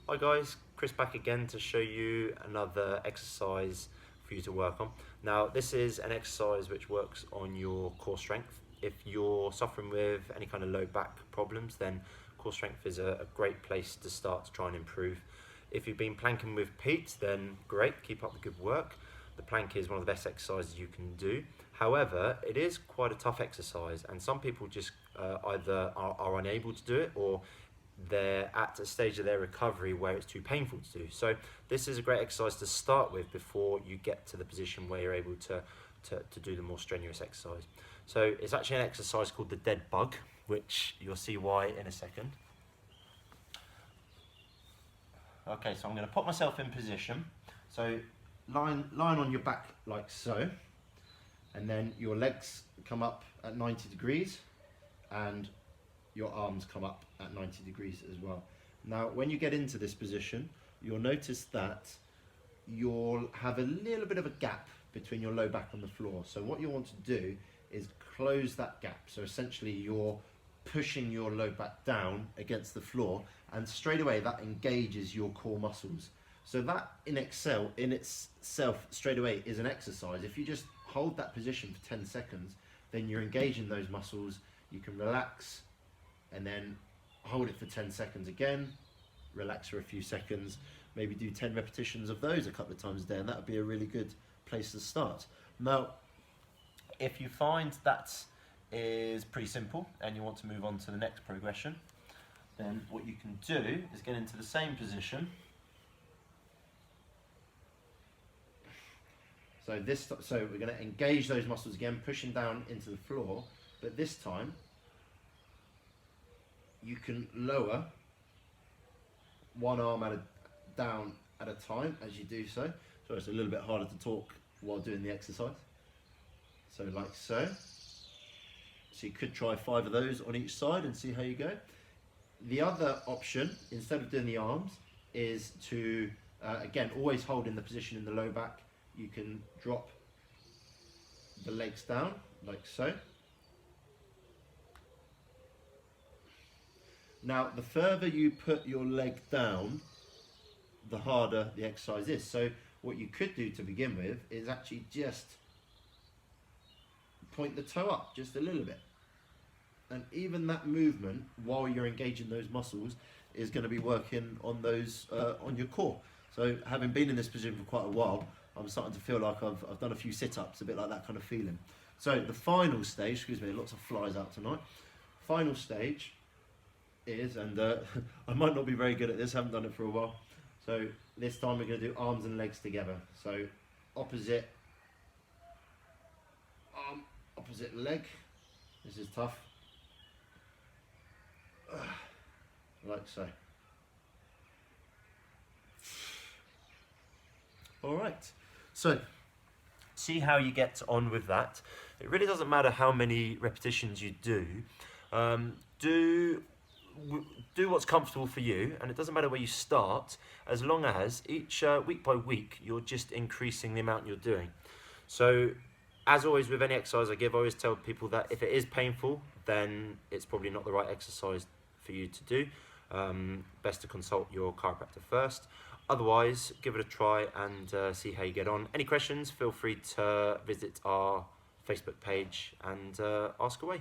Hi guys, Chris back again to show you another exercise for you to work on. Now this is an exercise which works on your core strength. If you're suffering with any kind of low back problems, then core strength is a great place to start to try and improve. If you've been planking with Pete, then great, keep up the good work. The plank is one of the best exercises you can do. However, it is quite a tough exercise and some people just either are unable to do it, or they're at a stage of their recovery where it's too painful to do. So this is a great exercise to start with before you get to the position where you're able to do the more strenuous exercise. So it's actually an exercise called the dead bug, which you'll see why in a second. Okay, so I'm going to put myself in position. So lying on your back like so, and then your legs come up at 90 degrees and your arms come up at 90 degrees as well. Now when you get into this position, you'll notice that you'll have a little bit of a gap between your low back and the floor. So what you want to do is close that gap. So essentially you're pushing your low back down against the floor, and straight away that engages your core muscles. So that in itself straight away is an exercise. If you just hold that position for 10 seconds, then you're engaging those muscles. You can relax and then hold it for 10 seconds again, relax for a few seconds, maybe do 10 repetitions of those a couple of times a day, and that would be a really good place to start. Now, if you find that is pretty simple and you want to move on to the next progression, then what you can do is get into the same position. So we're going to engage those muscles again, pushing down into the floor, but this time you can lower one arm down at a time as you do so. So it's a little bit harder to talk while doing the exercise. So like so. So you could try 5 of those on each side and see how you go. The other option, instead of doing the arms, is to, again, always hold in the position in the low back. You can drop the legs down like so. Now, the further you put your leg down, the harder the exercise is. So what you could do to begin with is actually just point the toe up just a little bit. And even that movement, while you're engaging those muscles, is going to be working on those on your core. So having been in this position for quite a while, I'm starting to feel like I've done a few sit-ups, a bit like that kind of feeling. So the final stage, excuse me, lots of flies out tonight. Final stage is, and I might not be very good at this, haven't done it for a while. So this time we're going to do arms and legs together. So opposite arm, opposite leg. This is tough. Like so. All right. So see how you get on with that. It really doesn't matter how many repetitions you do. Do what's comfortable for you, and it doesn't matter where you start, as long as each week by week you're just increasing the amount you're doing. So as always with any exercise I give, I always tell people that if it is painful, then it's probably not the right exercise for you to do. Best to consult your chiropractor first. Otherwise, give it a try and see how you get on. Any questions, feel free to visit our Facebook page and ask away.